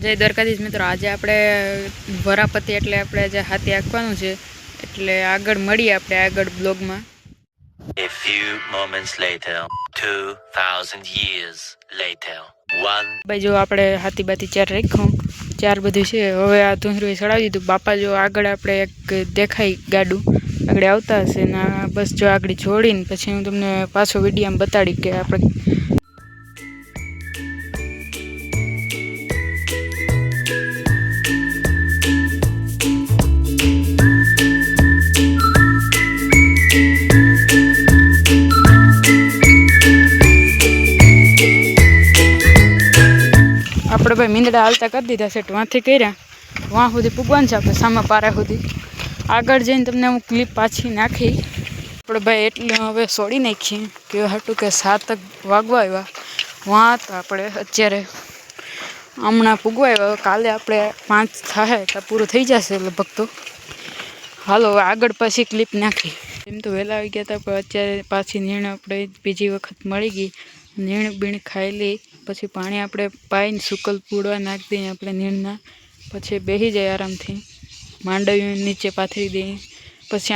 જય દ્વારકાધીશ મિત્રો, આજે આપણે વરાપતિ એટલે આપણે જે હાથી આંકવાનું છે એટલે આગળ મળીએ આપણે આગળ બ્લોગમાં. A few moments later, 2000 years later. ભાઈ જો આપણે હાથી બાથી ચાર રાખ્યું, ચાર બધું છે. હવે આ ધૂંધરું ચડાવી દીધું. બાપા જો આગળ આપણે એક દેખાય ગાડું આગળ આવતા હશે ને બસ જો આગળ જોડીને પછી હું તમને પાછો વિડીયોમાં બતાડી કે આપણે ભાઈ મીંદડા હાલતા કરી દીધા છે. વાંથી કર્યા વાં સુધી પૂગવાનું છે આપણે સામા પારા સુધી. આગળ જઈને તમને હું ક્લિપ પાછી નાખી. આપણે ભાઈ એટલે હવે છોડી નાખીએ કે હાટું કે 7 વાગવા આવ્યા વાં તો આપણે અત્યારે હમણાં પૂગવા આવ્યા. કાલે આપણે 5 થાય તો પૂરું થઈ જશે લગભગ. તો હાલો હવે આગળ પાછી ક્લિપ નાખી. એમ તો વહેલા આવી ગયા હતા પણ અત્યારે પાછી નીણ આપણે બીજી વખત મળી ગઈ. નીણ બીણ ખાઈ લઈ પછી પાણી આપણે પાઈને સુકલ પૂડવા નાખી દઈએ આપણે નીણના. પછી બેસી જાય આરામથી. માંડવી નીચે પાથરી દઈએ પછી